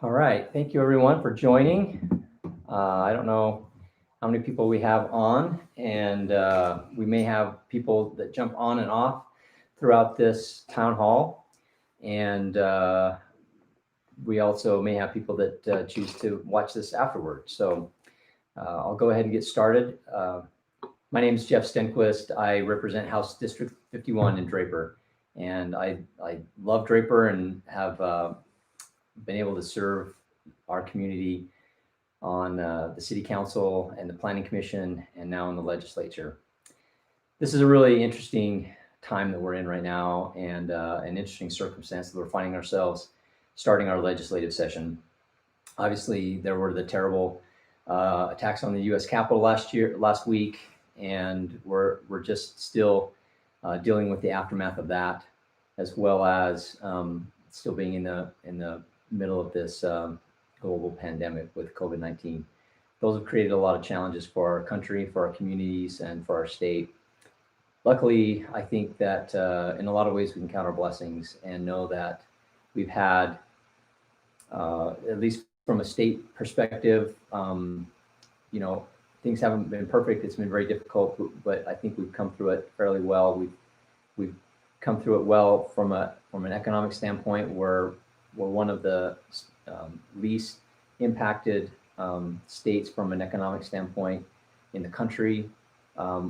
All right, thank you everyone for joining. I don't know how many people we have on, and we may have people that jump on and off throughout this town hall, and we also may have people that choose to watch this afterward. So I'll go ahead and get started. My name is Jeff Stenquist. I represent House District 51 in Draper, and I love Draper and have been able to serve our community on the city council and the planning commission and now in the legislature. This is a really interesting time that we're in right now, and an interesting circumstance that we're finding ourselves starting our legislative session. Obviously, there were the terrible attacks on the U.S. Capitol last week, and we're just still dealing with the aftermath of that, as well as still being in the middle of this global pandemic with COVID-19. Those have created a lot of challenges for our country, for our communities, and for our state. Luckily, I think that in a lot of ways we can count our blessings and know that we've had, at least from a state perspective, things haven't been perfect. It's been very difficult, but I think we've come through it fairly well. We've come through it well from an economic standpoint. We're one of the least impacted states from an economic standpoint in the country.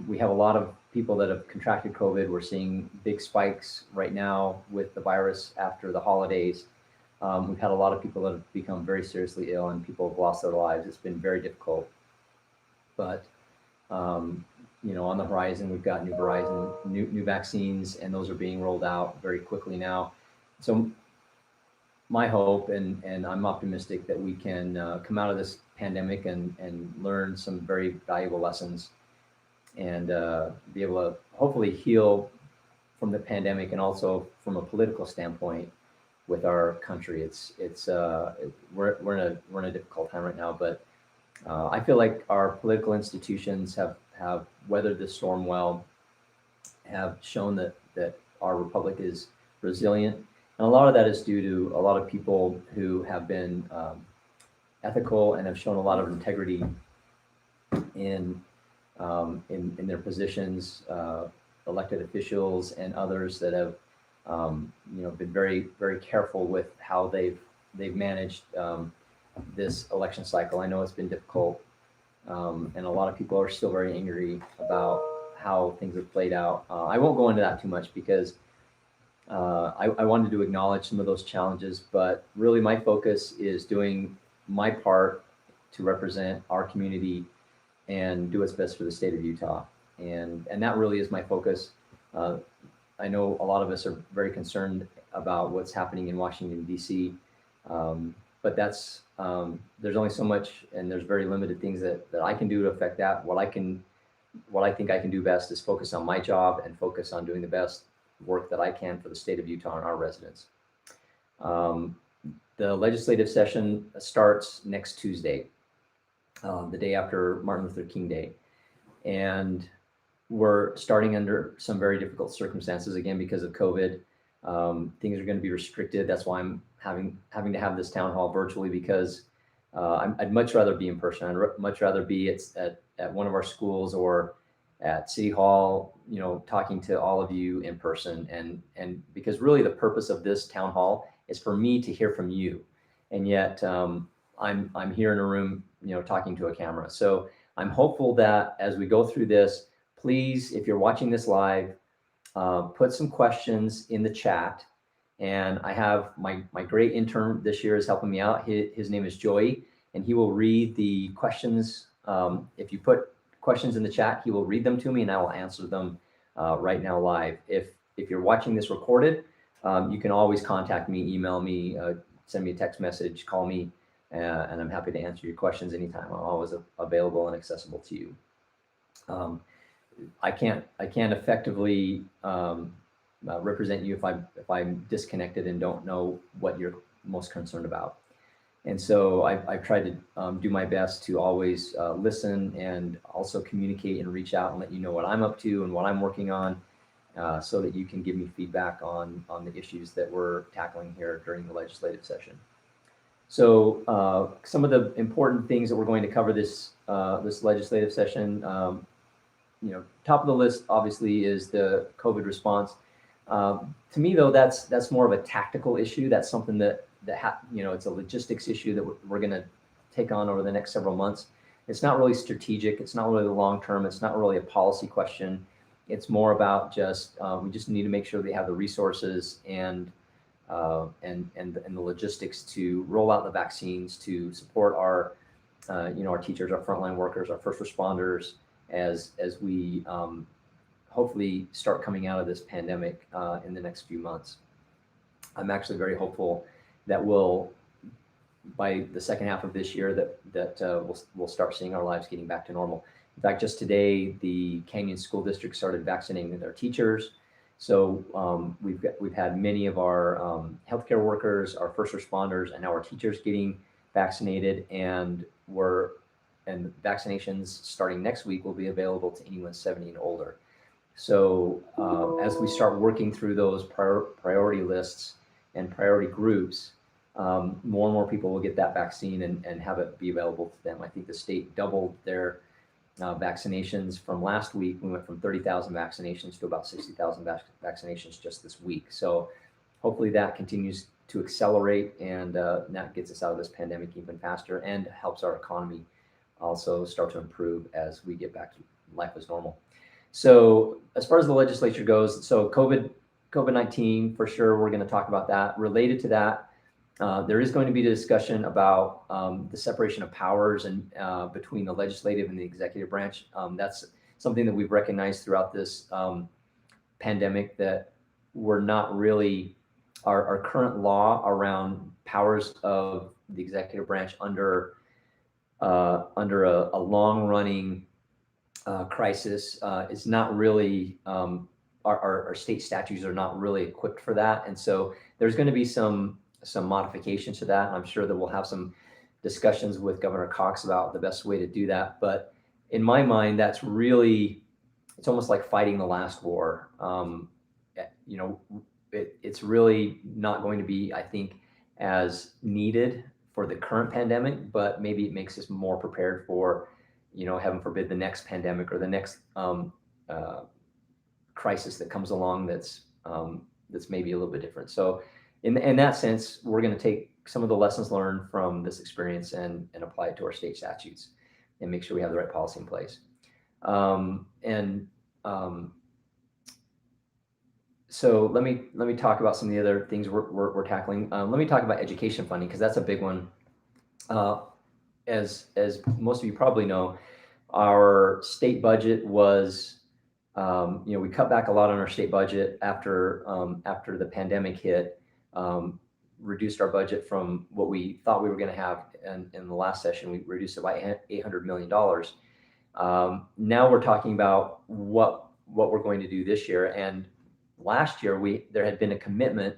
We have a lot of people that have contracted COVID. We're seeing big spikes right now with the virus after the holidays. We've had a lot of people that have become very seriously ill, and people have lost their lives. It's been very difficult. But on the horizon, we've got new vaccines, and those are being rolled out very quickly now. So my hope, and I'm optimistic that we can come out of this pandemic and learn some very valuable lessons, and be able to hopefully heal from the pandemic, and also from a political standpoint with our country. We're in a difficult time right now, but I feel like our political institutions have weathered the storm well, have shown that our republic is resilient. And a lot of that is due to a lot of people who have been ethical and have shown a lot of integrity in their positions, elected officials and others that have been very, very careful with how they've managed this election cycle. I know it's been difficult, and a lot of people are still very angry about how things have played out. I won't go into that too much because I wanted to acknowledge some of those challenges, but really my focus is doing my part to represent our community and do what's best for the state of Utah. And that really is my focus. I know a lot of us are very concerned about what's happening in Washington, D.C., but there's only so much, and there's very limited things that I can do to affect that. What I think I can do best is focus on my job and focus on doing the best work that I can for the state of Utah and our residents. The legislative session starts next Tuesday, the day after Martin Luther King Day. And we're starting under some very difficult circumstances, again, because of COVID. Things are going to be restricted. That's why I'm having to have this town hall virtually, because I'd much rather be in person. I'd much rather be at one of our schools or at City Hall, talking to all of you in person. And because really the purpose of this town hall is for me to hear from you. And yet I'm here in a room, talking to a camera. So I'm hopeful that as we go through this, please, if you're watching this live, put some questions in the chat. And I have my great intern this year is helping me out. His name is Joey, and he will read the questions. If you put questions in the chat, he will read them to me, and I will answer them right now live. If you're watching this recorded, you can always contact me, email me, send me a text message, call me, and I'm happy to answer your questions anytime. I'm always available and accessible to you. I can't effectively represent you if I'm disconnected and don't know what you're most concerned about. And so I've tried to do my best to always listen and also communicate and reach out and let you know what I'm up to and what I'm working on, so that you can give me feedback on the issues that we're tackling here during the legislative session. So some of the important things that we're going to cover this this legislative session, top of the list obviously is the COVID response. To me, though, that's more of a tactical issue. That's something that it's a logistics issue that we're going to take on over the next several months. It's not really strategic. It's not really the long term. It's not really a policy question. It's more about just we just need to make sure they have the resources and the logistics to roll out the vaccines, to support our our teachers, our frontline workers, our first responders as we hopefully start coming out of this pandemic in the next few months. I'm actually very hopeful that by the second half of this year, we'll start seeing our lives getting back to normal. In fact, just today, the Canyon School District started vaccinating their teachers. So we've had many of our healthcare workers, our first responders, and our teachers getting vaccinated, and vaccinations starting next week will be available to anyone 70 and older. So as we start working through those priority lists and priority groups, more and more people will get that vaccine and have it be available to them. I think the state doubled their vaccinations from last week. We went from 30,000 vaccinations to about 60,000 vaccinations just this week. So hopefully that continues to accelerate, and that gets us out of this pandemic even faster and helps our economy also start to improve as we get back to life as normal. So as far as the legislature goes, so COVID-19, for sure, we're going to talk about that. Related to that, there is going to be a discussion about the separation of powers and between the legislative and the executive branch. That's something that we've recognized throughout this pandemic, that we're not really, our current law around powers of the executive branch under a long-running crisis is not really, our state statutes are not really equipped for that. And so there's going to be some modifications to that. I'm sure that we'll have some discussions with Governor Cox about the best way to do that. But in my mind, that's really, it's almost like fighting the last war. It's really not going to be, I think, as needed for the current pandemic, but maybe it makes us more prepared for, heaven forbid, the next pandemic or the next crisis that comes along that's maybe a little bit different. So in that sense, we're going to take some of the lessons learned from this experience and apply it to our state statutes and make sure we have the right policy in place. So let me talk about some of the other things we're tackling. Let me talk about education funding, because that's a big one. As most of you probably know, our state budget was, we cut back a lot on our state budget after the pandemic hit. Reduced our budget from what we thought we were going to have in the last session. We reduced it by $800 million. Now we're talking about what we're going to do this year. And last year, there had been a commitment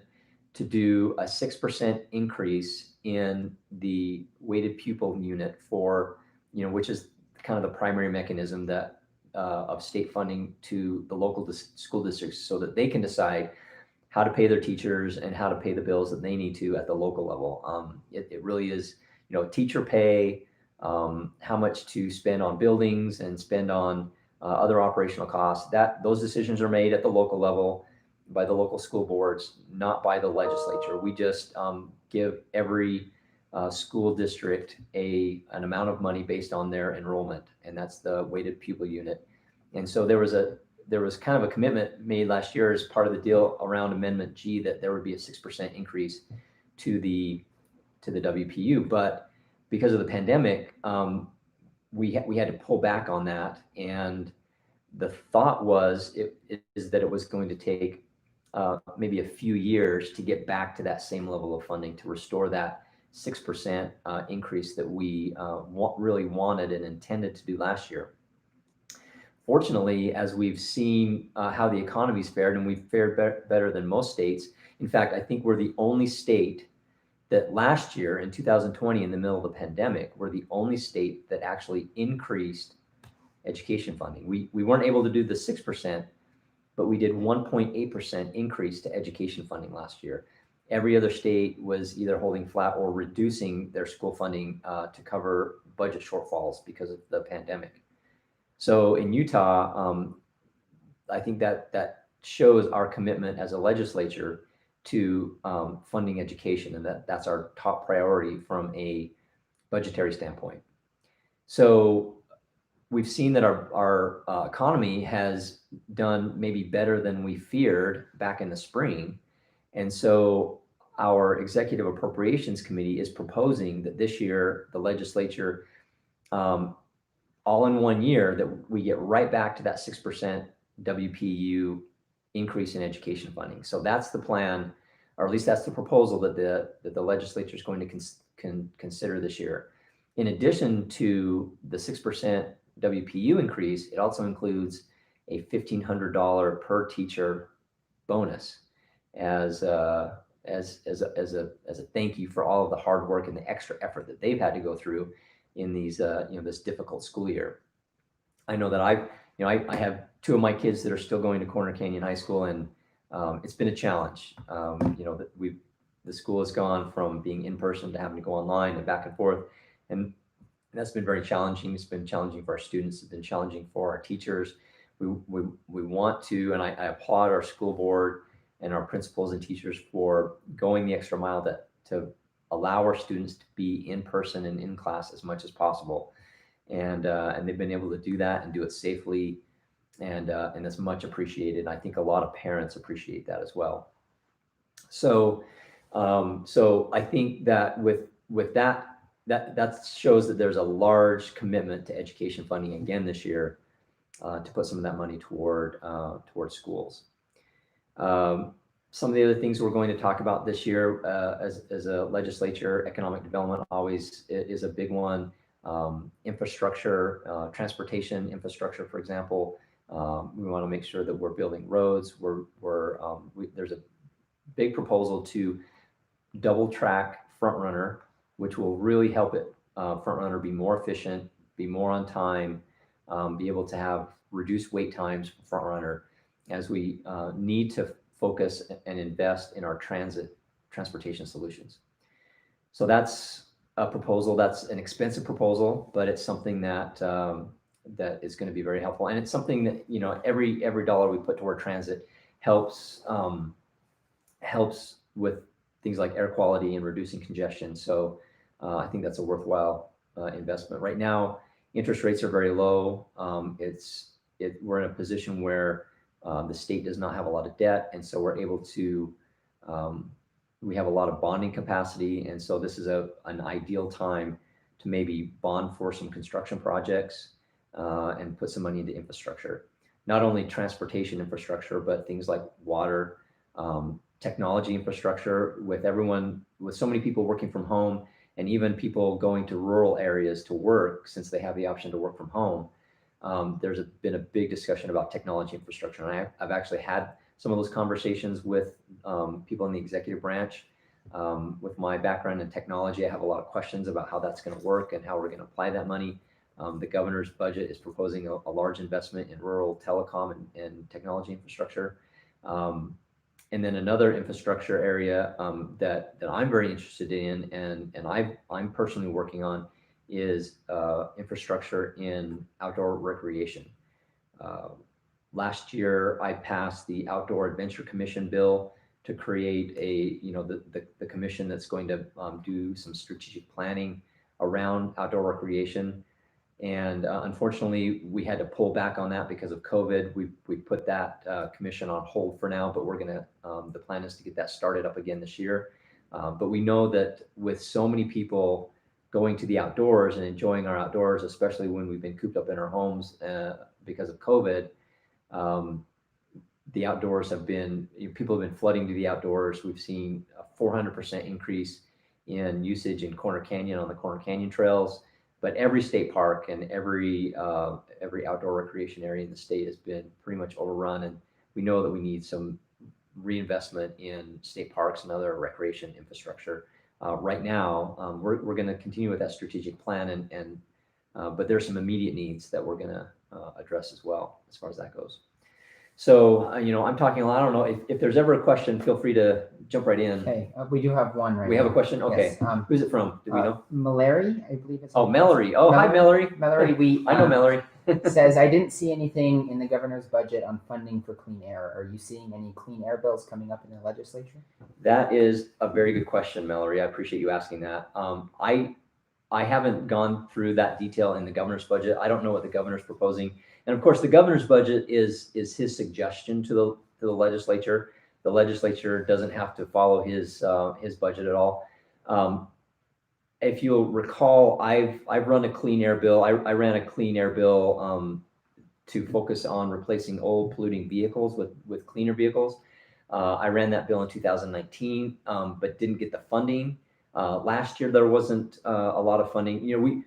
to do a 6% increase in the weighted pupil unit for, which is kind of the primary mechanism that of state funding to the local school districts, so that they can decide how to pay their teachers and how to pay the bills that they need to at the local level. It really is, teacher pay, how much to spend on buildings and spend on other operational costs. Those decisions are made at the local level by the local school boards, not by the legislature. We just give every school district an amount of money based on their enrollment, and that's the weighted pupil unit. And so there was kind of a commitment made last year as part of the deal around Amendment G that there would be a 6% increase to the WPU. But because of the pandemic, we had to pull back on that. And the thought is that it was going to take maybe a few years to get back to that same level of funding, to restore that 6% increase that we really wanted and intended to do last year. Fortunately, as we've seen how the economy's fared, and we've fared better than most states. In fact, I think we're the only state that last year in 2020, in the middle of the pandemic, we're the only state that actually increased education funding. We weren't able to do the 6%, but we did 1.8% increase to education funding last year. Every other state was either holding flat or reducing their school funding to cover budget shortfalls because of the pandemic. So in Utah, I think that shows our commitment as a legislature to funding education, and that's our top priority from a budgetary standpoint. So we've seen that our economy has done maybe better than we feared back in the spring. And so our Executive Appropriations Committee is proposing that this year, the legislature, all in 1 year, that we get right back to that 6% WPU increase in education funding. So that's the plan, or at least that's the proposal that the legislature is going to consider this year. In addition to the 6% WPU increase, it also includes a $1,500 per teacher bonus as a thank you for all of the hard work and the extra effort that they've had to go through in these this difficult school year. I know that I have two of my kids that are still going to Corner Canyon High School, and it's been a challenge. The school has gone from being in person to having to go online and back and forth, and that's been very challenging. It's been challenging for our students. It's been challenging for our teachers. We want to, and I applaud our school board and our principals and teachers for going the extra mile to allow our students to be in person and in class as much as possible. And they've been able to do that and do it safely, and that's much appreciated. I think a lot of parents appreciate that as well. So I think that with that shows that there's a large commitment to education funding again this year, to put some of that money toward schools. Some of the other things we're going to talk about this year as a legislature, economic development always is a big one. Infrastructure, transportation infrastructure, for example. We want to make sure that we're building roads. There's a big proposal to double track Front Runner, which will really help Front Runner be more efficient, be more on time, be able to have reduced wait times for Front Runner, as we need to focus and invest in our transportation solutions. So that's a proposal. That's an expensive proposal, but it's something that is going to be very helpful, and it's something that every dollar we put toward transit helps with things like air quality and reducing congestion. So I think that's a worthwhile investment. Right now, interest rates are very low. We're in a position where the state does not have a lot of debt, and so we're able to. We have a lot of bonding capacity, and so this is an ideal time to maybe bond for some construction projects and put some money into infrastructure. Not only transportation infrastructure, but things like water, technology infrastructure. With so many people working from home, and even people going to rural areas to work, since they have the option to work from home, there's been a big discussion about technology infrastructure. And I've actually had some of those conversations with people in the executive branch. With my background in technology, I have a lot of questions about how that's going to work and how we're going to apply that money. The governor's budget is proposing a large investment in rural telecom and technology infrastructure. And then another infrastructure area that I'm very interested in, and I'm personally working on, is infrastructure in outdoor recreation. Last year, I passed the Outdoor Adventure Commission bill to create the commission that's going to do some strategic planning around outdoor recreation. And unfortunately, we had to pull back on that because of COVID. We put that commission on hold for now, but the plan is to get that started up again this year. But we know that with so many people going to the outdoors and enjoying our outdoors, especially when we've been cooped up in our homes because of COVID, the outdoors people have been flooding to the outdoors. We've seen a 400% increase in usage in Corner Canyon on the Corner Canyon trails. But every state park and every outdoor recreation area in the state has been pretty much overrun, and we know that we need some reinvestment in state parks and other recreation infrastructure. Right now, we're going to continue with that strategic plan, but there's some immediate needs that we're going to address as well as far as that goes. So, I'm talking a lot. I don't know if there's ever a question, feel free to jump right in. Okay, we do have one right We have now. a question? Okay. Yes, Who's it from? Do we know? Mallory, I believe it's. Oh, Mallory. Oh, hi, Mallory. Mallory, I know Mallory. says, I didn't see anything in the governor's budget on funding for clean air. Are you seeing any clean air bills coming up in the legislature? That is a very good question, Mallory. I appreciate you asking that. I haven't gone through that detail in the governor's budget. I don't know what the governor's proposing. And of course, the governor's budget is his suggestion to the legislature. The legislature doesn't have to follow his budget at all. If you'll recall, I've run a clean air bill. I ran a clean air bill to focus on replacing old polluting vehicles with cleaner vehicles. I ran that bill in 2019, but didn't get the funding. Last year, there wasn't a lot of funding.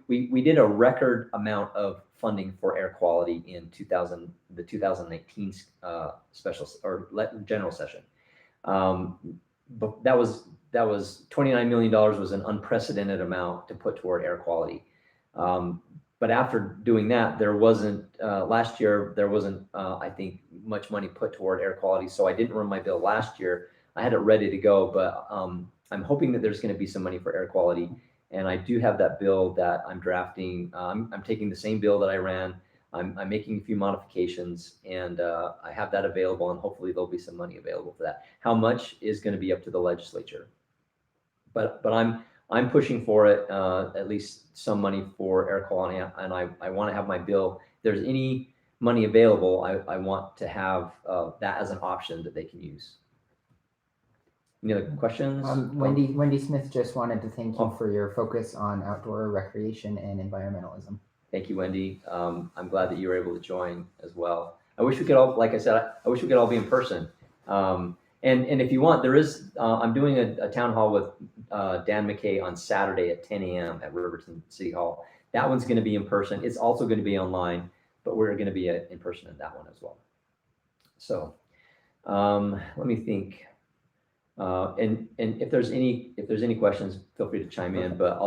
We did a record amount of funding for air quality in the 2019 special or general session. But that was $29 million was an unprecedented amount to put toward air quality. But after doing that, there wasn't last year. There wasn't, I think, much money put toward air quality. So I didn't run my bill last year. I had it ready to go, but I'm hoping that there's going to be some money for air quality. And I do have that bill that I'm drafting. I'm taking the same bill that I ran. I'm making a few modifications, and I have that available, and hopefully there'll be some money available for that. How much is going to be up to the legislature, but I'm pushing for it, at least some money for air quality, and I want to have my bill. If there's any money available, I want to have that as an option that they can use. Any other questions? Wendy Smith just wanted to thank you for your focus on outdoor recreation and environmentalism. Thank you, Wendy. I'm glad that you were able to join as well. I wish we could all, like I said, I wish we could all be in person. And if you want, I'm doing a town hall with Dan McKay on Saturday at 10 a.m. at Riverton City Hall. That one's going to be in person. It's also going to be online, but we're going to be in person in that one as well. So let me think. And if there's any questions, feel free to chime in. But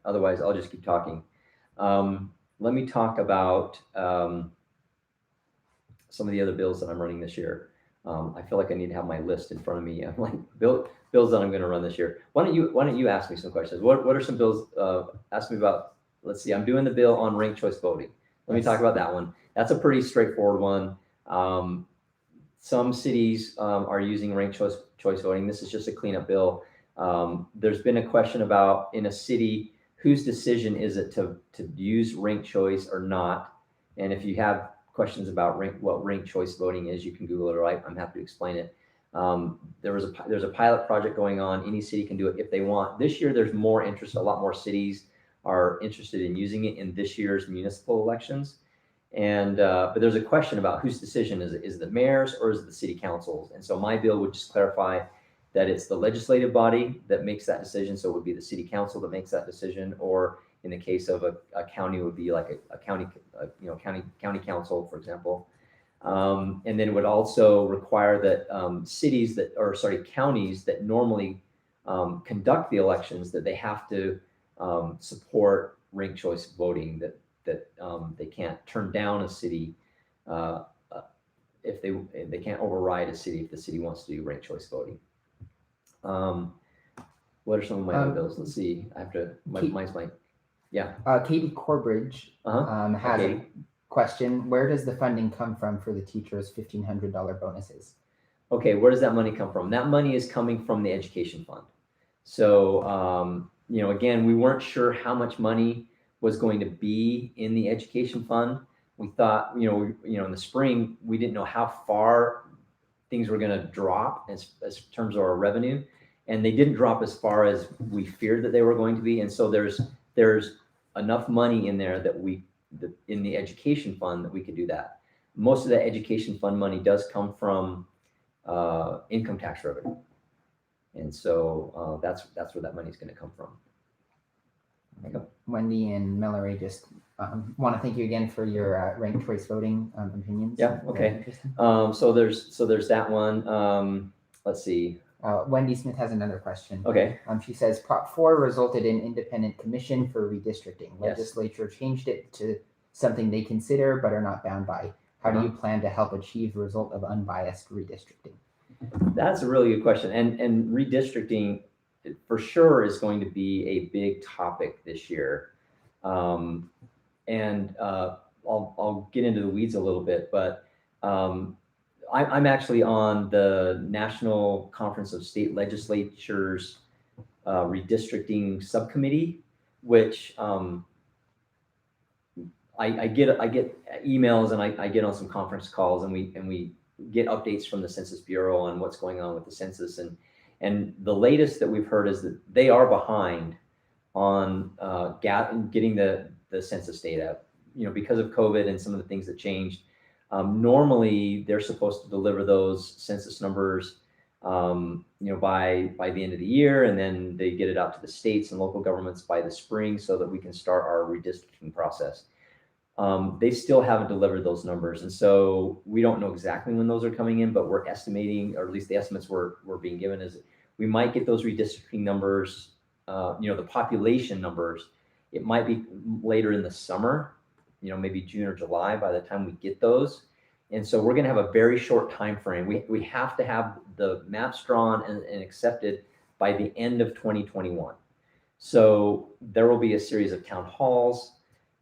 otherwise I'll just keep talking. Let me talk about some of the other bills that I'm running this year. I feel like I need to have my list in front of me. I'm like bills that I'm going to run this year. Why don't you ask me some questions? What are some bills? Ask me about. Let's see. I'm doing the bill on ranked choice voting. Let me talk about that one. That's a pretty straightforward one. Some cities are using ranked choice voting. This is just a cleanup bill. There's been a question about in a city, whose decision is it to use ranked choice or not? And if you have questions about what ranked choice voting is, you can Google it, or I'm happy to explain it. There's a pilot project going on. Any city can do it if they want. This year, there's more interest. A lot more cities are interested in using it in this year's municipal elections. And but there's a question about whose decision is it? Is it the mayor's or is it the city council's? And so my bill would just clarify that it's the legislative body that makes that decision. So it would be the city council that makes that decision, or in the case of a county, it would be like a county, county council, for example. And then it would also require that counties that normally conduct the elections, that they have to support ranked choice voting, that they can't turn down a city if they can't override a city if the city wants to do ranked choice voting. What are some of my other bills? Let's see. I have to. Mine's blank. Yeah. Katie Corbridge has a question. Where does the funding come from for the teachers' $1,500 bonuses? Okay, where does that money come from? That money is coming from the education fund. So again, we weren't sure how much money was going to be in the education fund. We thought, in the spring, we didn't know how far things were going to drop as terms of our revenue, and they didn't drop as far as we feared that they were going to be. And so there's enough money in there in the education fund that we could do that. Most of the education fund money does come from income tax revenue, and so that's where that money is going to come from. Okay. Wendy and Mallory just want to thank you again for your ranked choice voting opinions. Yeah. Okay. So there's that one. Let's see. Wendy Smith has another question. Okay. She says Prop 4 resulted in independent commission for redistricting. Yes. Legislature changed it to something they consider but are not bound by. How do you plan to help achieve the result of unbiased redistricting? That's a really good question. And redistricting for sure is going to be a big topic this year. I'll get into the weeds a little bit, but I'm actually on the National Conference of State Legislatures Redistricting Subcommittee, which I get emails and I get on some conference calls, and we get updates from the Census Bureau on what's going on with the census, and the latest that we've heard is that they are behind on getting the census data, because of COVID and some of the things that changed. Normally they're supposed to deliver those census numbers by the end of the year, and then they get it out to the states and local governments by the spring so that we can start our redistricting process. They still haven't delivered those numbers, and so we don't know exactly when those are coming in, but we're estimating, or at least the estimates we're being given is we might get those redistricting numbers, the population numbers. It might be later in the summer, maybe June or July by the time we get those. And so we're going to have a very short time frame. We have to have the maps drawn and accepted by the end of 2021. So there will be a series of town halls.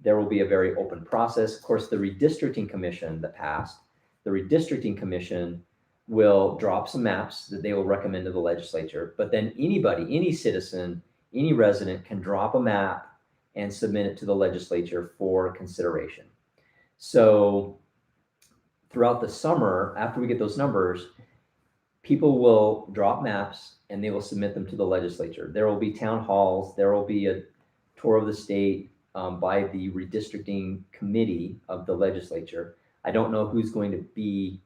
There will be a very open process. Of course, the Redistricting Commission that passed, the Redistricting Commission will drop some maps that they will recommend to the legislature. But then anybody, any citizen, any resident can drop a map and submit it to the legislature for consideration. So throughout the summer, after we get those numbers, people will drop maps and they will submit them to the legislature. There will be town halls. There will be a tour of the state by the redistricting committee of the legislature. I don't know who's going to be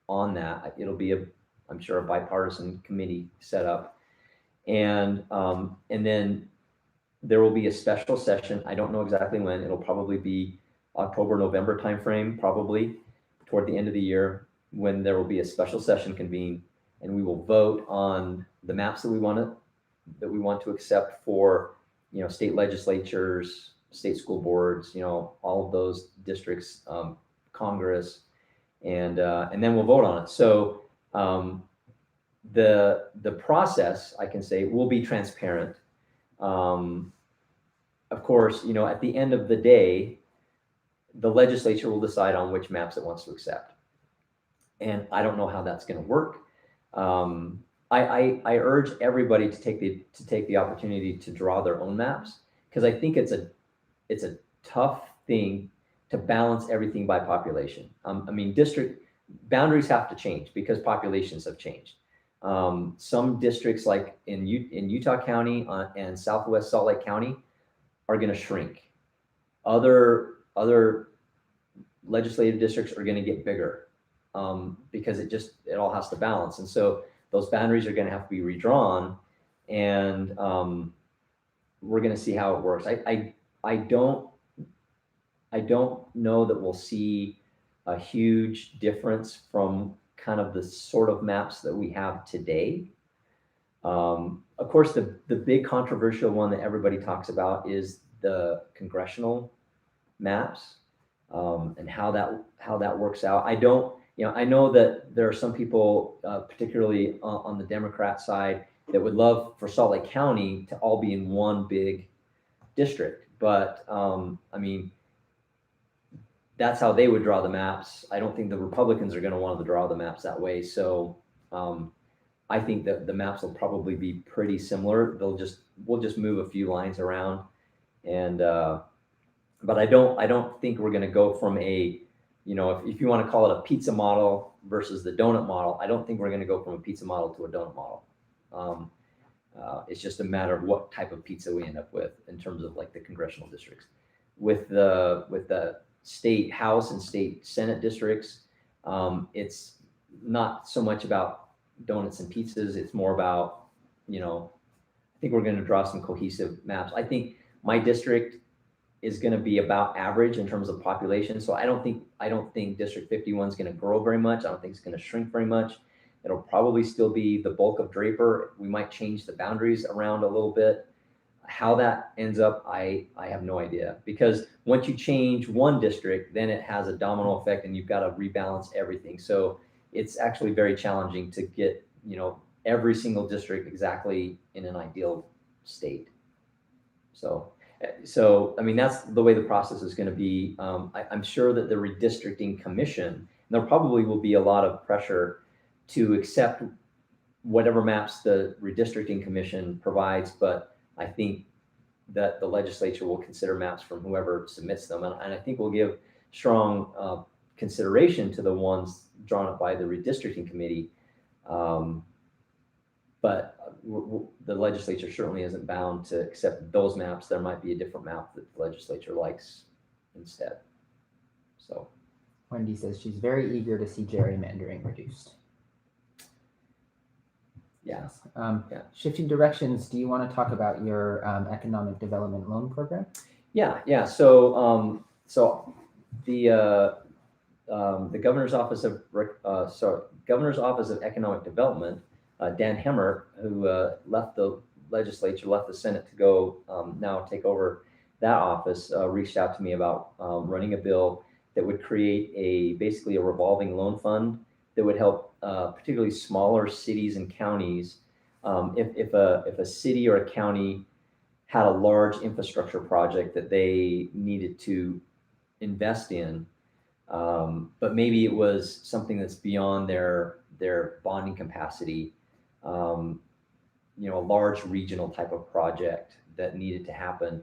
on that. It'll be I'm sure a bipartisan committee set up. And then there will be a special session. I don't know exactly when. It'll probably be October, November timeframe, probably toward the end of the year, when there will be a special session convened, and we will vote on the maps that we want to accept for, state legislatures, state school boards, all of those districts, Congress, and then we'll vote on it. So the process, I can say, will be transparent. Of course, at the end of the day, the legislature will decide on which maps it wants to accept. And I don't know how that's going to work. I urge everybody to take the opportunity to draw their own maps, because I think it's a tough thing to balance everything by population. District boundaries have to change because populations have changed. Some districts, like in Utah County and Southwest Salt Lake County, are going to shrink. Other legislative districts are going to get bigger because it all has to balance. And so those boundaries are going to have to be redrawn, and we're going to see how it works. I don't know that we'll see a huge difference from kind of the sort of maps that we have today. Of course, the big controversial one that everybody talks about is the congressional maps, and how that works out. I know that there are some people, particularly on the Democrat side, that would love for Salt Lake County to all be in one big district, but that's how they would draw the maps. I don't think the Republicans are going to want to draw the maps that way. So I think that the maps will probably be pretty similar. We'll just move a few lines around, and but I don't think we're going to go from if you want to call it a pizza model versus the donut model, I don't think we're going to go from a pizza model to a donut model. It's just a matter of what type of pizza we end up with in terms of like the congressional districts. With the state House and state Senate districts, it's not so much about donuts and pizzas. It's more about, I think we're going to draw some cohesive maps. I think my district is going to be about average in terms of population. So I don't think District 51 is going to grow very much. I don't think it's going to shrink very much. It'll probably still be the bulk of Draper. We might change the boundaries around a little bit. How that ends up, I have no idea, because once you change one district, then it has a domino effect and you've got to rebalance everything. So it's actually very challenging to get, every single district exactly in an ideal state. So I mean, that's the way the process is going to be. I'm sure that the Redistricting Commission, there probably will be a lot of pressure to accept whatever maps the Redistricting Commission provides, but I think that the legislature will consider maps from whoever submits them. And I think we'll give strong consideration to the ones drawn up by the Redistricting Committee. But the legislature certainly isn't bound to accept those maps. There might be a different map that the legislature likes instead. So Wendy says she's very eager to see gerrymandering reduced. Yeah. Shifting directions, do you want to talk about your economic development loan program? Yeah. So the Governor's Office of Economic Development, Dan Hemmer, who left the legislature, left the Senate to go now take over that office, reached out to me about running a bill that would create basically a revolving loan fund that would help particularly smaller cities and counties. If a city or a county had a large infrastructure project that they needed to invest in, but maybe it was something that's beyond their bonding capacity, a large regional type of project that needed to happen.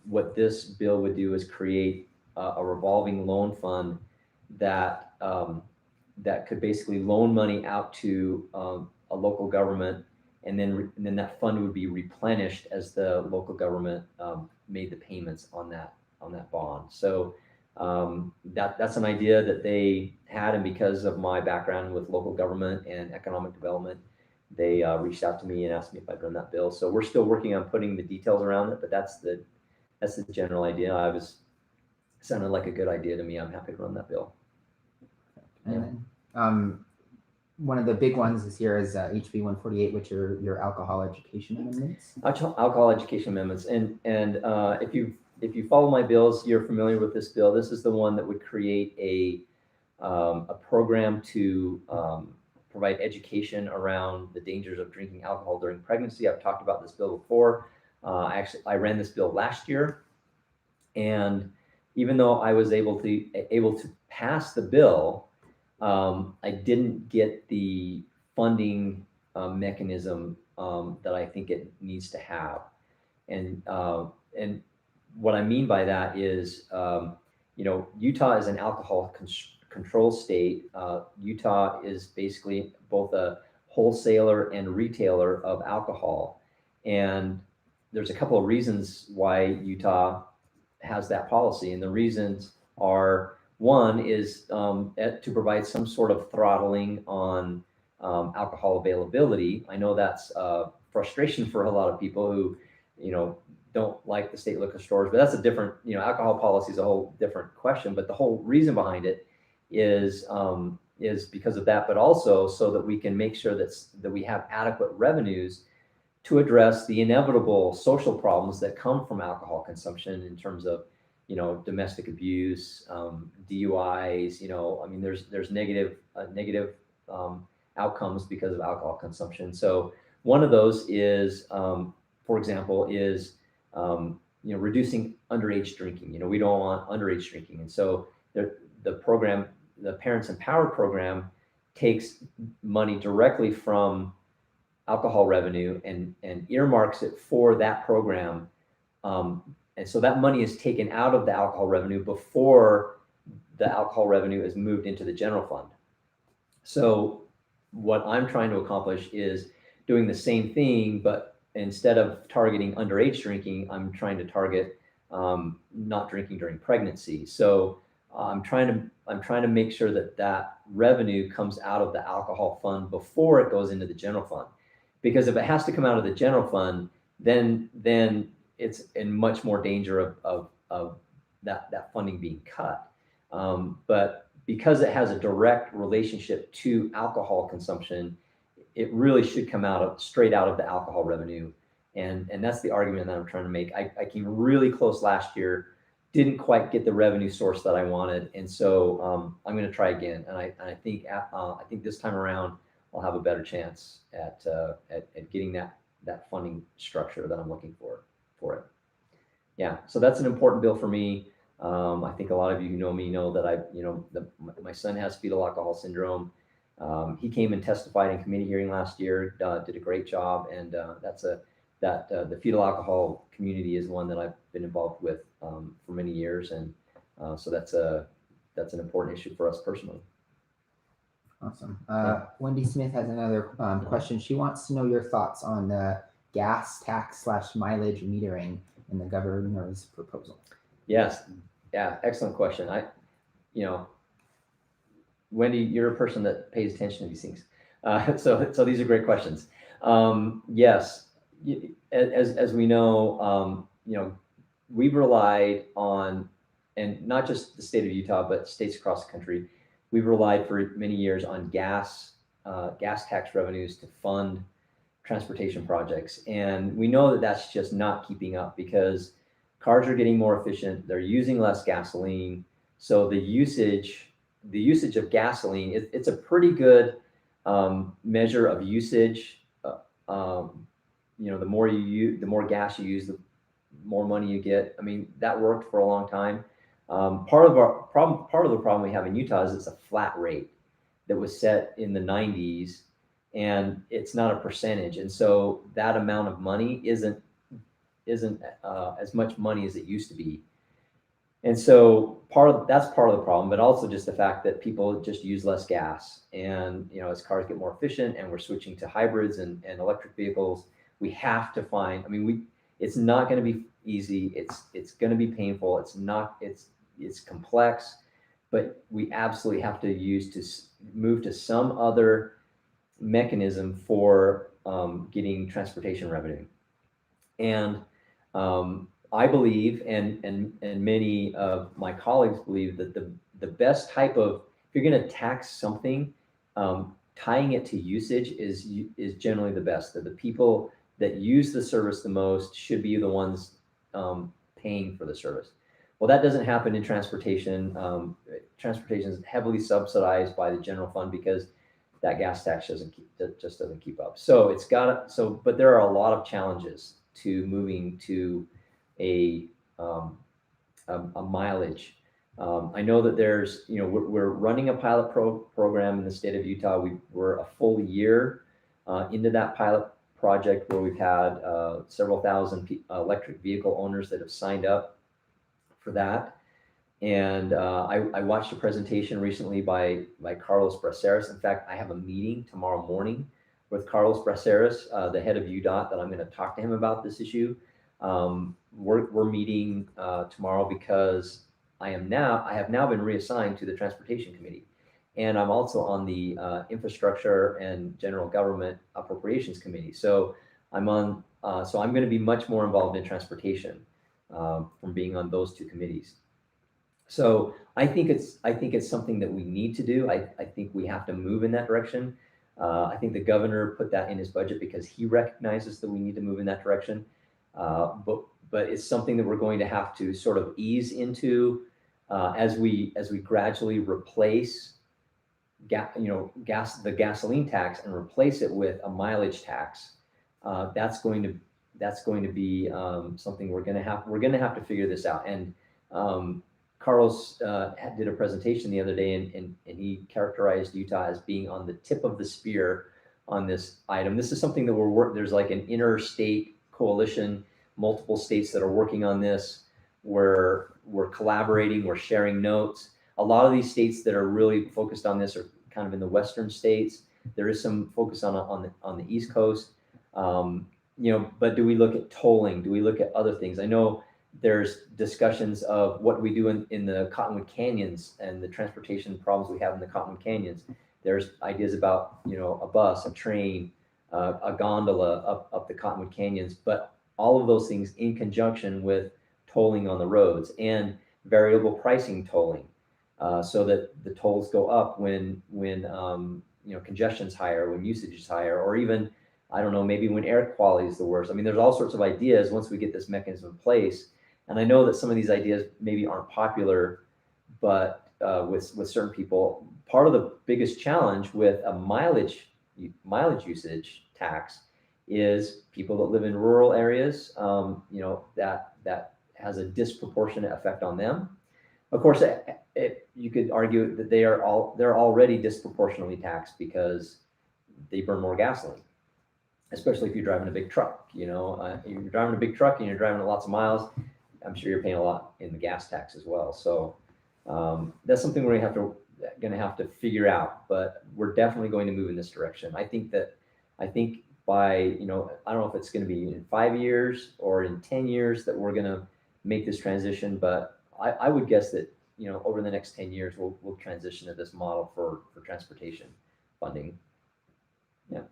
What this bill would do is create a revolving loan fund that could basically loan money out to a local government, and then that fund would be replenished as the local government made the payments on that bond. So that's an idea that they had, and because of my background with local government and economic development, they reached out to me and asked me if I'd run that bill. So we're still working on putting the details around it, but that's the general idea. Sounded like a good idea to me. I'm happy to run that bill. And then, one of the big ones this year is HB 148, which are your alcohol education amendments. Alcohol education amendments, and if you follow my bills, you're familiar with this bill. This is the one that would create a program to provide education around the dangers of drinking alcohol during pregnancy. I've talked about this bill before. I ran this bill last year, and even though I was able to pass the bill, I didn't get the funding mechanism that I think it needs to have. And what I mean by that is, Utah is an alcohol control state. Utah is basically both a wholesaler and retailer of alcohol. And there's a couple of reasons why Utah has that policy. And the reasons are, one is to provide some sort of throttling on alcohol availability. I know that's frustration for a lot of people who, don't like the state liquor stores, but that's a different, alcohol policy is a whole different question. But the whole reason behind it is because of that, but also so that we can make sure that we have adequate revenues to address the inevitable social problems that come from alcohol consumption in terms of, domestic abuse, DUIs. I mean, there's negative outcomes because of alcohol consumption. So one of those is, for example, reducing underage drinking. We don't want underage drinking, and so the program, the Parents Empowered program, takes money directly from alcohol revenue and earmarks it for that program. And so that money is taken out of the alcohol revenue before the alcohol revenue is moved into the general fund. So what I'm trying to accomplish is doing the same thing, but instead of targeting underage drinking, I'm trying to target not drinking during pregnancy. So I'm trying to make sure that revenue comes out of the alcohol fund before it goes into the general fund. Because if it has to come out of the general fund, then it's in much more danger of that funding being cut. But because it has a direct relationship to alcohol consumption, it really should come straight out of the alcohol revenue. And that's the argument that I'm trying to make. I came really close last year, didn't quite get the revenue source that I wanted, and so I'm going to try again. And I think this time around I'll have a better chance at getting that funding structure that I'm looking for it. Yeah, so that's an important bill for me. I think a lot of you who know me know that my son has fetal alcohol syndrome. He came and testified in committee hearing last year, did a great job, and the fetal alcohol community is one that I've been involved with for many years, and so that's an important issue for us personally. Awesome. Wendy Smith has another question. She wants to know your thoughts on the gas tax / mileage metering in the governor's proposal. Yes. Yeah. Excellent question. Wendy, you're a person that pays attention to these things. So these are great questions. Yes. As we know, we've relied on, and not just the state of Utah, but states across the country, we've relied for many years on gas tax revenues to fund transportation projects. And we know that that's just not keeping up because cars are getting more efficient. They're using less gasoline. So the usage of gasoline, it's a pretty good measure of usage. The more you use, the more gas you use, the more money you get. I mean, that worked for a long time. Part of the problem we have in Utah is it's a flat rate that was set in the 90s, and it's not a percentage. And so that amount of money isn't as much money as it used to be. And so that's part of the problem, but also just the fact that people just use less gas. And, as cars get more efficient and we're switching to hybrids and electric vehicles, we have to find, it's not going to be easy. It's going to be painful. It's complex, but we absolutely have to move to some other mechanism for getting transportation revenue. And I believe, and many of my colleagues believe, that the best type of, if you're going to tax something, tying it to usage is generally the best. That the people that use the service the most should be the ones paying for the service. Well, that doesn't happen in transportation. Transportation is heavily subsidized by the general fund because that gas tax just doesn't keep up. So but there are a lot of challenges to moving to a mileage. I know that there's, we're running a pilot program in the state of Utah. We're a full year into that pilot project where we've had several thousand electric vehicle owners that have signed up for that. And I watched a presentation recently by Carlos Braceras. In fact, I have a meeting tomorrow morning with Carlos Braceras, the head of UDOT, that I'm going to talk to him about this issue. We're meeting tomorrow because I have now been reassigned to the Transportation Committee, and I'm also on the Infrastructure and General Government Appropriations Committee. So I'm going to be much more involved in transportation from being on those two committees. So I think it's something that we need to do. I think we have to move in that direction. I think the governor put that in his budget because he recognizes that we need to move in that direction. But it's something that we're going to have to sort of ease into as we gradually replace the gasoline tax and replace it with a mileage tax. That's going to be something we're going to have to figure this out. And Carlos did a presentation the other day, and he characterized Utah as being on the tip of the spear on this item. This is something that there's like an interstate coalition, multiple states that are working on this. We're collaborating, we're sharing notes. A lot of these states that are really focused on this are kind of in the western states. There is some focus on the East Coast. But do we look at tolling? Do we look at other things? I know there's discussions of what we do in the Cottonwood Canyons and the transportation problems we have in the Cottonwood Canyons. There's ideas about, a bus, a train, a gondola up the Cottonwood Canyons, but all of those things in conjunction with tolling on the roads and variable pricing tolling, so that the tolls go up when congestion's higher, when usage is higher, or even I don't know, maybe when air quality is the worst. I mean, there's all sorts of ideas once we get this mechanism in place. And I know that some of these ideas maybe aren't popular, but with certain people, part of the biggest challenge with a mileage usage tax is people that live in rural areas. That has a disproportionate effect on them. Of course, you could argue that they're already disproportionately taxed because they burn more gasoline, especially if you're driving a big truck. You're driving a big truck and you're driving lots of miles. I'm sure you're paying a lot in the gas tax as well. So that's something we're gonna have to figure out. But we're definitely going to move in this direction. I think by I don't know if it's going to be in 5 years or in 10 years that we're going to make this transition, but I would guess that over the next 10 years we'll transition to this model for transportation funding. Yeah.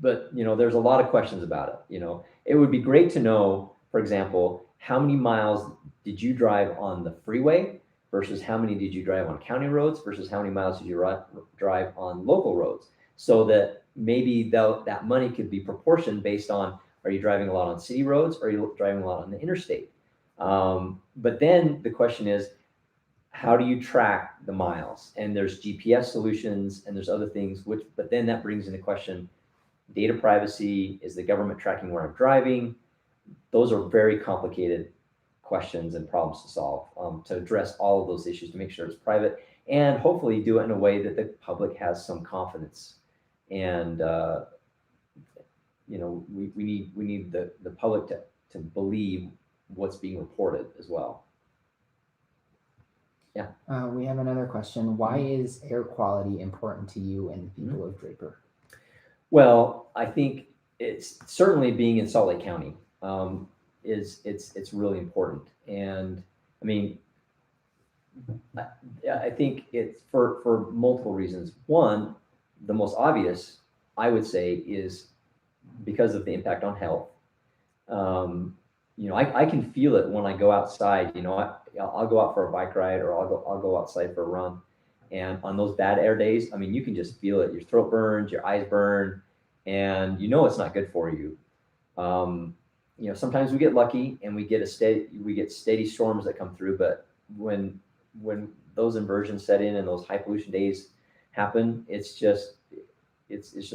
But there's a lot of questions about it. It would be great to know, for example, how many miles did you drive on the freeway versus how many did you drive on county roads versus how many miles did you drive on local roads, so that maybe that money could be proportioned based on, are you driving a lot on city roads or are you driving a lot on the interstate? But then the question is, how do you track the miles? And there's GPS solutions and there's other things, but then that brings into question data privacy. Is the government tracking where I'm driving? Those are very complicated questions and problems to solve, to address all of those issues, to make sure it's private and hopefully do it in a way that the public has some confidence. And we need the public to believe what's being reported as well. Yeah. We have another question. Why is air quality important to you and the people of Draper? Well, I think it's certainly being in Salt Lake County. It's really important. And I mean, I think it's for multiple reasons. One, the most obvious, I would say, is because of the impact on health. I can feel it when I go outside. I'll go out for a bike ride or I'll go outside for a run. And on those bad air days, I mean, you can just feel it. Your throat burns, your eyes burn, and it's not good for you. Sometimes we get lucky and we get steady storms that come through, but when those inversions set in and those high pollution days happen, it's just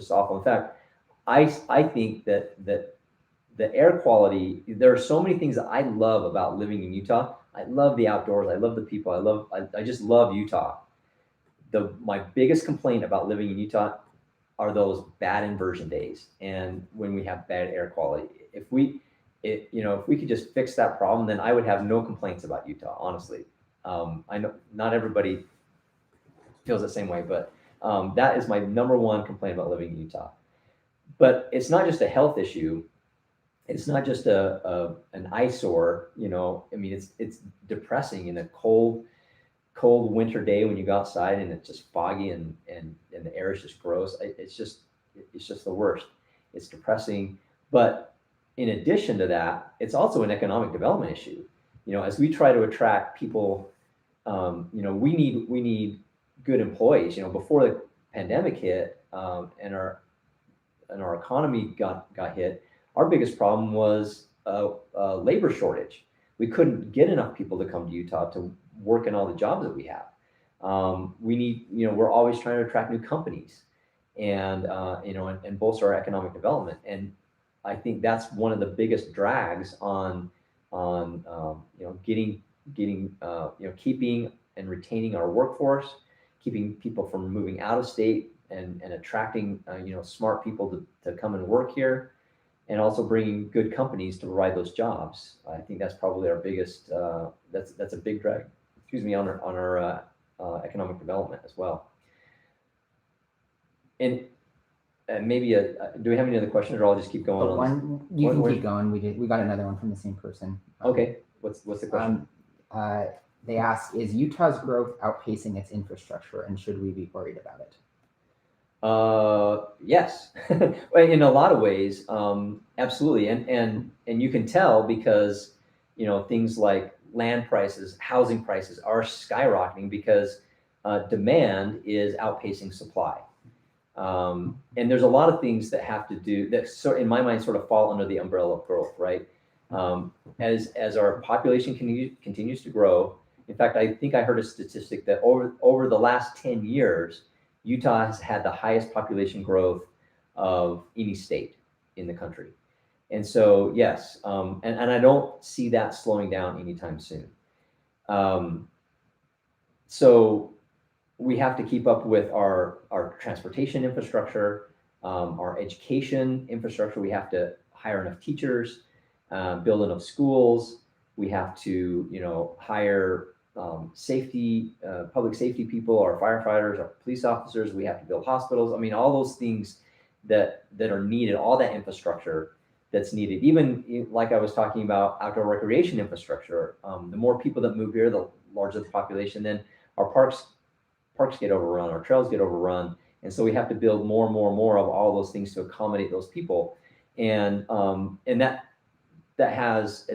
awful. In fact, I think that the air quality, there are so many things that I love about living in Utah. I love the outdoors. I love the people. I just love Utah. My biggest complaint about living in Utah are those bad inversion days and when we have bad air quality. If we could just fix that problem, then I would have no complaints about Utah, honestly. I know not everybody feels the same way, but that is my number one complaint about living in Utah. But it's not just a health issue. It's not just an eyesore. I mean, it's depressing in a cold winter day when you go outside and it's just foggy and the air is just gross. It's just the worst. It's depressing. But in addition to that, it's also an economic development issue. As we try to attract people, we need good employees. Before the pandemic hit and our economy got hit, our biggest problem was a labor shortage. We couldn't get enough people to come to Utah to work in all the jobs that we have. We're always trying to attract new companies and bolster our economic development. And I think that's one of the biggest drags on keeping and retaining our workforce, keeping people from moving out of state and attracting smart people to come and work here, and also bringing good companies to provide those jobs. I think that's probably our biggest. That's a big drag. On our economic development as well. And maybe do we have any other questions, or I'll just keep going? You can keep going. We got another one from the same person. Okay. What's the question? They ask, is Utah's growth outpacing its infrastructure, and should we be worried about it? Yes, in a lot of ways, absolutely. And you can tell because, things like land prices, housing prices are skyrocketing because demand is outpacing supply. And there's a lot of things that have to do that, so in my mind, sort of fall under the umbrella of growth, right? As our population continues to grow. In fact, I think I heard a statistic that over the last 10 years, Utah has had the highest population growth of any state in the country. And so, yes, and I don't see that slowing down anytime soon. So we have to keep up with our transportation infrastructure, our education infrastructure. We have to hire enough teachers, build enough schools. We have to, hire public safety people, our firefighters, our police officers. We have to build hospitals. I mean, all those things that are needed, all that infrastructure that's needed. Even like I was talking about outdoor recreation infrastructure, the more people that move here, the larger the population, then our parks get overrun, our trails get overrun. And so we have to build more and more and more of all those things to accommodate those people. And that has,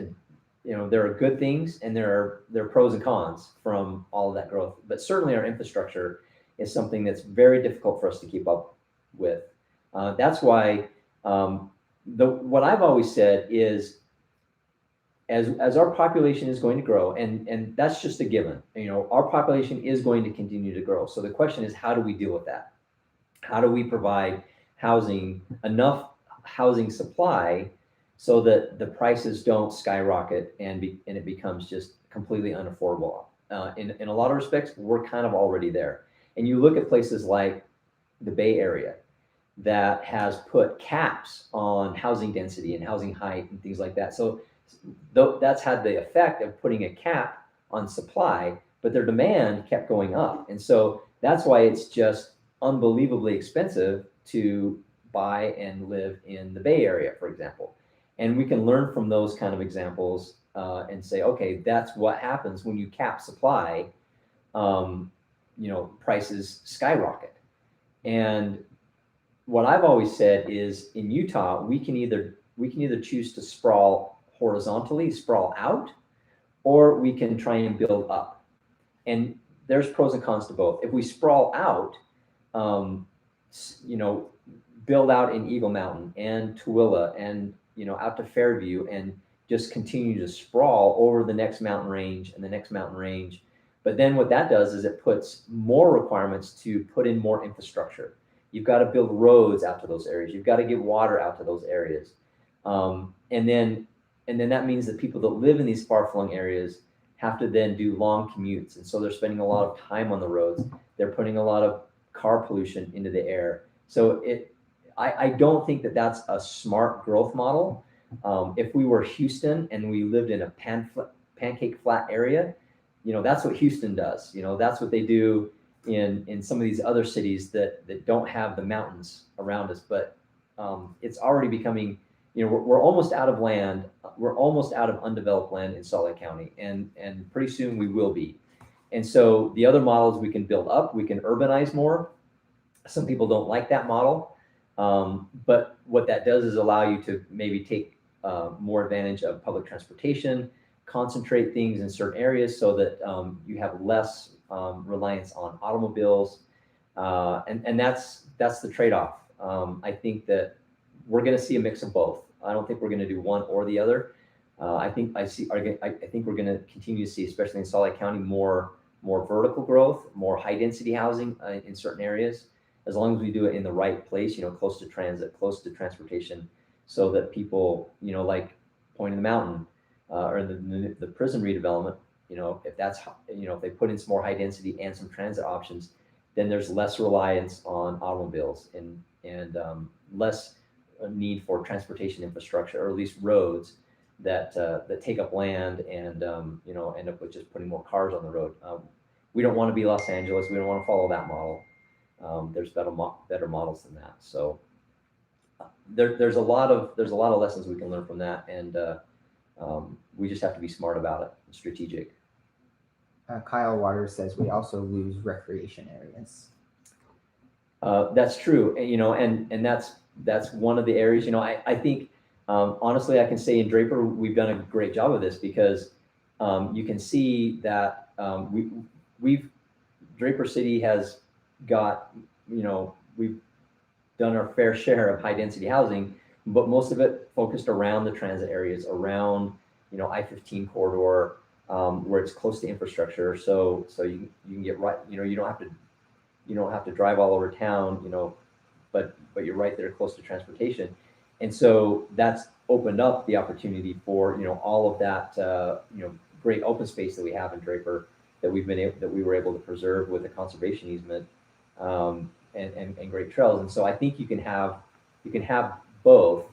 there are good things and there are pros and cons from all of that growth. But certainly our infrastructure is something that's very difficult for us to keep up with. That's why what I've always said is, as our population is going to grow, and that's just a given, our population is going to continue to grow. So the question is, how do we deal with that? How do we provide enough housing supply so that the prices don't skyrocket and it becomes just completely unaffordable? In a lot of respects, we're kind of already there. And you look at places like the Bay Area that has put caps on housing density and housing height and things like that. So that's had the effect of putting a cap on supply, but their demand kept going up. And so that's why it's just unbelievably expensive to buy and live in the Bay Area, for example. And we can learn from those kind of examples and say, okay, that's what happens when you cap supply. Prices skyrocket. And what I've always said is, in Utah, we can either choose to sprawl horizontally, sprawl out, or we can try and build up. And there's pros and cons to both. If we sprawl out, build out in Eagle Mountain and Tooele and out to Fairview and just continue to sprawl over the next mountain range and the next mountain range. But then what that does is it puts more requirements to put in more infrastructure. You've got to build roads out to those areas. You've got to get water out to those areas. And then that means that people that live in these far-flung areas have to then do long commutes. And so they're spending a lot of time on the roads. They're putting a lot of car pollution into the air. So I don't think that that's a smart growth model. If we were Houston and we lived in a pancake flat area, that's what Houston does. That's what they do in some of these other cities that don't have the mountains around us. But it's already becoming, we're almost out of land. We're almost out of undeveloped land in Salt Lake County, and pretty soon we will be. And so the other models, we can build up, we can urbanize more. Some people don't like that model, but what that does is allow you to maybe take more advantage of public transportation, concentrate things in certain areas so that you have less reliance on automobiles, and that's the trade-off. I think that we're going to see a mix of both. I don't think we're going to do one or the other. I think we're going to continue to see, especially in Salt Lake County, more vertical growth, more high density housing in certain areas, as long as we do it in the right place, close to transit, close to transportation, so that people, like Point in the Mountain or the prison redevelopment, if they put in some more high density and some transit options, then there's less reliance on automobiles and less need for transportation infrastructure, or at least roads that take up land and end up with just putting more cars on the road. We don't want to be Los Angeles. We don't want to follow that model. There's better models than that. So there's a lot of lessons we can learn from that, and we just have to be smart about it and strategic. Kyle Waters says we also lose recreation areas. That's true, and that's one of the areas. I think honestly, I can say in Draper we've done a great job of this, because you can see that Draper City has got we've done our fair share of high density housing, but most of it focused around the transit areas, around, I-15 corridor, where it's close to infrastructure. So you can get right, you don't have to drive all over town, but you're right there close to transportation. And so that's opened up the opportunity for, all of that, great open space that we have in Draper that we were able to preserve with a conservation easement, and great trails. And so I think you can have both,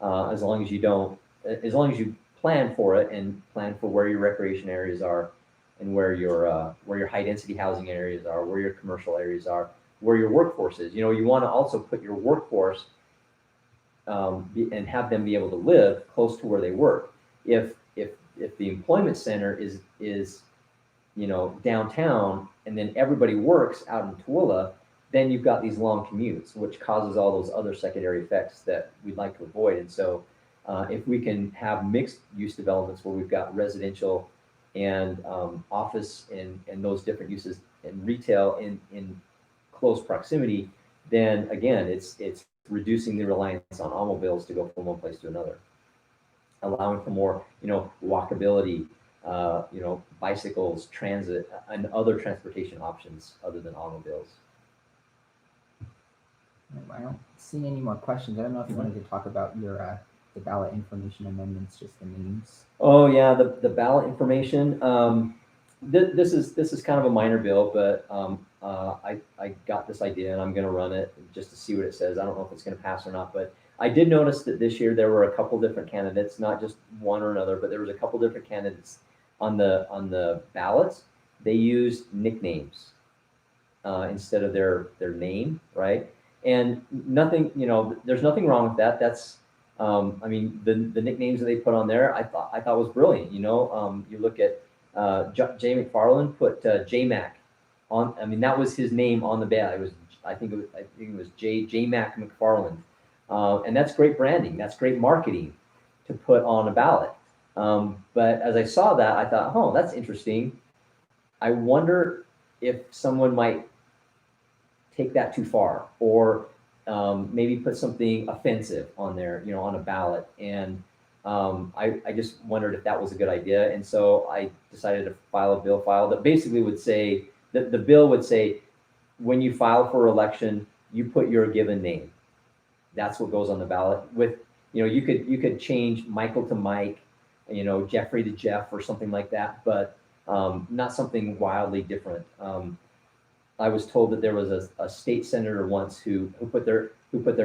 as long as you plan for it and plan for where your recreation areas are, and where your high density housing areas are, where your commercial areas are, where your workforce is. You want to also put your workforce, and have them be able to live close to where they work. If the employment center is downtown, and then everybody works out in Tooele, then you've got these long commutes, which causes all those other secondary effects that we'd like to avoid. And so if we can have mixed use developments where we've got residential and office and those different uses, and retail in close proximity, then again, it's reducing the reliance on automobiles to go from one place to another, allowing for more, walkability, bicycles, transit, and other transportation options other than automobiles. I don't see any more questions. I don't know if you wanted to talk about your the ballot information amendments, just the names. Oh yeah, the ballot information. This is kind of a minor bill, but I got this idea and I'm going to run it just to see what it says. I don't know if it's going to pass or not, but I did notice that this year there were a couple different candidates, not just one or another, but there was a couple different candidates on the ballots. They used nicknames instead of their name, right? And nothing, there's nothing wrong with that. That's I mean, the nicknames that they put on there, I thought was brilliant. You look at Jay McFarland put J Mac on. I mean, that was his name on the ballot. I think it was J Mac McFarland, and that's great branding. That's great marketing to put on a ballot. But as I saw that, I thought, oh, that's interesting. I wonder if someone might take that too far, or maybe put something offensive on there, on a ballot. And I just wondered if that was a good idea. And so I decided to file a bill that basically would say that the bill would say, when you file for election, you put your given name. That's what goes on the ballot. With, you could change Michael to Mike, Jeffrey to Jeff or something like that, but not something wildly different. I was told that there was a state senator once who put their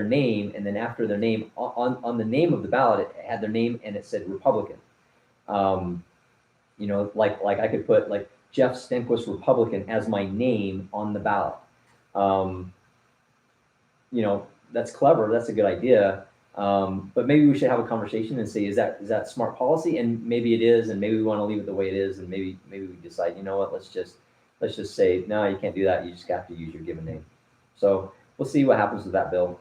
name, and then after their name on the name of the ballot, it had their name and it said Republican. Like I could put like Jeff Stenquist Republican as my name on the ballot. That's clever. That's a good idea. But maybe we should have a conversation and say, is that smart policy? And maybe it is, and maybe we want to leave it the way it is, and maybe we decide, let's just say, no, you can't do that. You just have to use your given name. So we'll see what happens with that bill.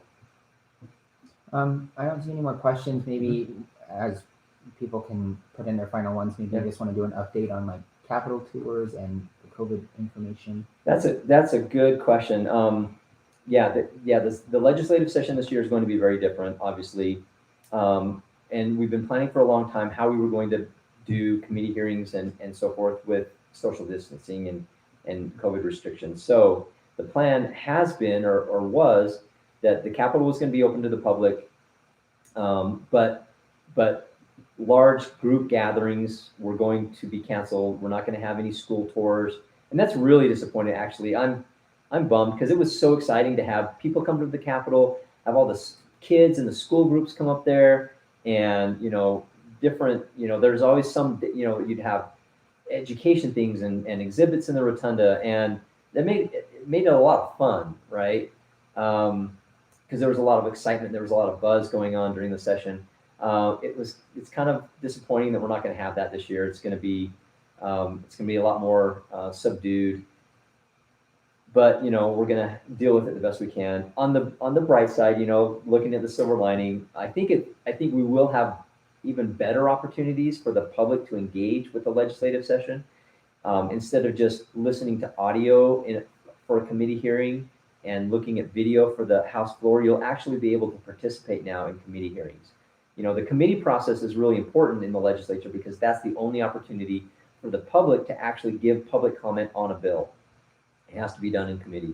I don't see any more questions. Maybe as people can put in their final ones, maybe I just want to do an update on like Capitol tours and the COVID information. That's a good question. The legislative session this year is going to be very different, obviously. And we've been planning for a long time how we were going to do committee hearings and so forth with social distancing and COVID restrictions. So the plan has been or was that the Capitol was going to be open to the public, but large group gatherings were going to be canceled. We're not going to have any school tours, and that's really disappointing. Actually, I'm bummed because it was so exciting to have people come to the Capitol, have all the kids and the school groups come up there, and different. There's always some. You'd have education things and exhibits in the rotunda, and that made it a lot of fun, right? Because there was a lot of excitement, there was a lot of buzz going on during the session. It's kind of disappointing that we're not going to have that this year. It's going to be a lot more subdued, but we're going to deal with it the best we can. On the bright side, looking at the silver lining, I think we will have even better opportunities for the public to engage with the legislative session, instead of just listening to audio for a committee hearing. and looking at video for the House floor, you'll actually be able to participate now in committee hearings. The committee process is really important in the legislature because that's the only opportunity for the public to actually give public comment on a bill. It has to be done in committee.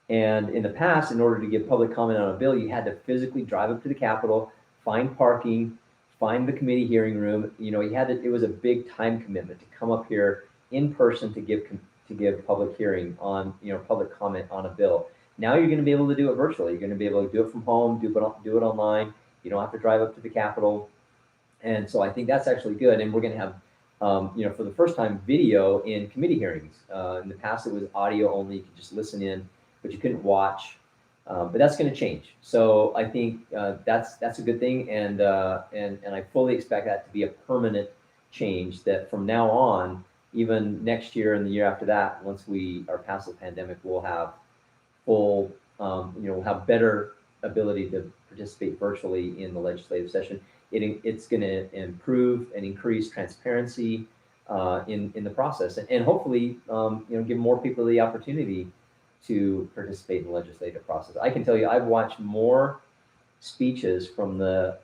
And in the past, in order to give public comment on a bill, you had to physically drive up to the Capitol, find parking, find the committee hearing room. It was a big time commitment to come up here in person to give public hearing on, public comment on a bill. Now you're going to be able to do it virtually. You're going to be able to do it from home, do it online. You don't have to drive up to the Capitol. And so I think that's actually good. And we're going to have, for the first time, video in committee hearings. In the past, it was audio only. You could just listen in, but you couldn't watch. But that's going to change. So I think that's a good thing. And I fully expect that to be a permanent change, that from now on, even next year and the year after that, once we are past the pandemic, we'll have full, we'll have better ability to participate virtually in the legislative session. It's going to improve and increase transparency in the process, and hopefully, give more people the opportunity to participate in the legislative process. I can tell you, I've watched more speeches from the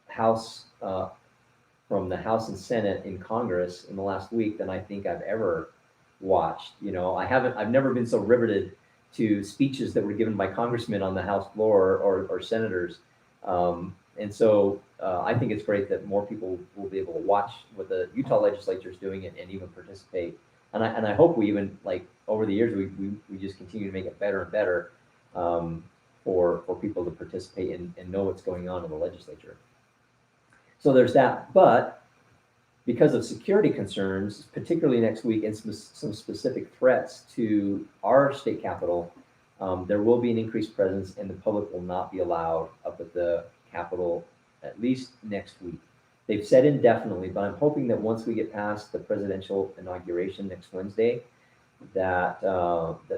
House, and Senate in Congress in the last week than I think I've ever watched. I've never been so riveted to speeches that were given by congressmen on the House floor or senators. And so I think it's great that more people will be able to watch what the Utah legislature is doing and even participate. And I hope we even, over the years, we just continue to make it better and better for people to participate and know what's going on in the legislature. So there's that. But because of security concerns, particularly next week, and some specific threats to our state capitol, there will be an increased presence, and the public will not be allowed up at the Capitol at least next week. They've said indefinitely, but I'm hoping that once we get past the presidential inauguration next Wednesday, that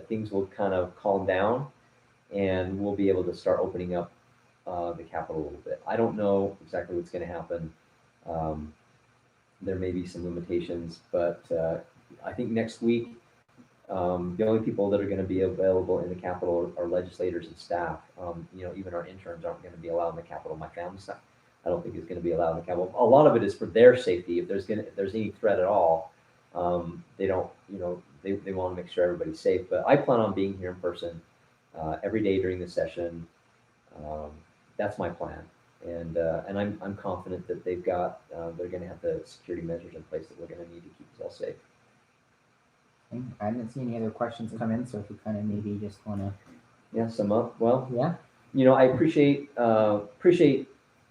things will kind of calm down, and we'll be able to start opening up the Capitol a little bit. I don't know exactly what's going to happen. There may be some limitations, but I think next week, the only people that are going to be available in the Capitol are legislators and staff. Even our interns aren't going to be allowed in the Capitol. My family staff, I don't think, is going to be allowed in the Capitol. A lot of it is for their safety. If there's any threat at all, they don't. They want to make sure everybody's safe. But I plan on being here in person every day during the session. That's my plan, and I'm confident that they're going to have the security measures in place that we're going to need to keep us all safe. I didn't see any other questions come in, so if you kind of maybe just want to sum up. Well, yeah, I appreciate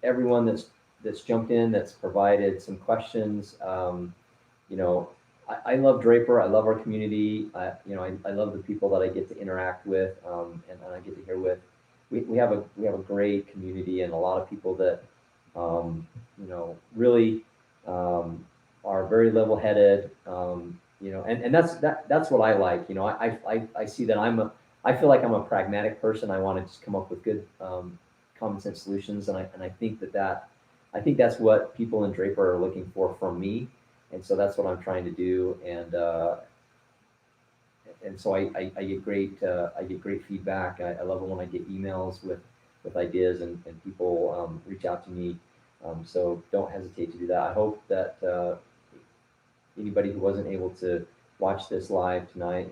everyone that's jumped in, that's provided some questions. I love Draper. I love our community. I love the people that I get to interact with, and I get to hear with. We have a great community, and a lot of people that really are very level-headed. And that's what I like. I see that I feel like I'm a pragmatic person. I want to just come up with good common sense solutions, and I think that's what people in Draper are looking for from me, and so that's what I'm trying to do. And so I get great feedback. I love it when I get emails with ideas, and people reach out to me. So don't hesitate to do that. I hope that anybody who wasn't able to watch this live tonight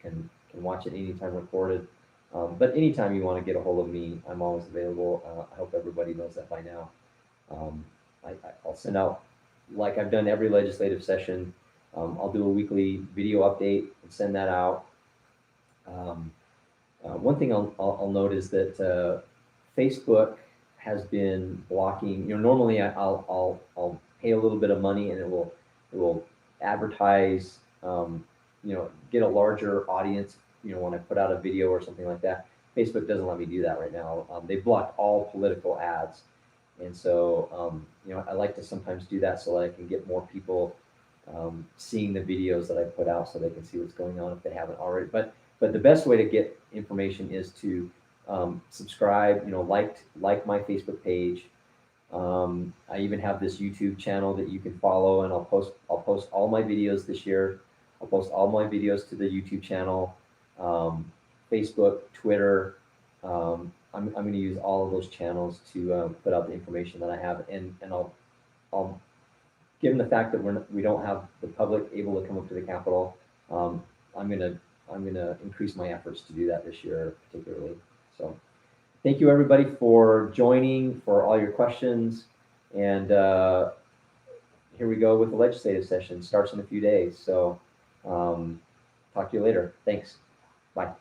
can watch it anytime recorded. But anytime you want to get a hold of me, I'm always available. I hope everybody knows that by now. I'll send out, like I've done every legislative session, I'll do a weekly video update and send that out. One thing I'll note is that Facebook has been blocking. Normally I'll pay a little bit of money, and it will advertise, get a larger audience, when I put out a video or something like that. Facebook doesn't let me do that right now. They blocked all political ads. And so, I like to sometimes do that so that I can get more people seeing the videos that I put out, so they can see what's going on if they haven't already. But the best way to get information is to subscribe, like my Facebook page. I even have this YouTube channel that you can follow, and I'll post all my videos this year. I'll post all my videos to the YouTube channel Facebook, Twitter. I'm going to use all of those channels to put out the information that I have, and I'll given the fact that we don't have the public able to come up to the Capitol, I'm gonna increase my efforts to do that this year particularly. So thank you everybody for joining, for all your questions, and here we go with the legislative session. Starts in a few days. So talk to you later. Thanks. Bye.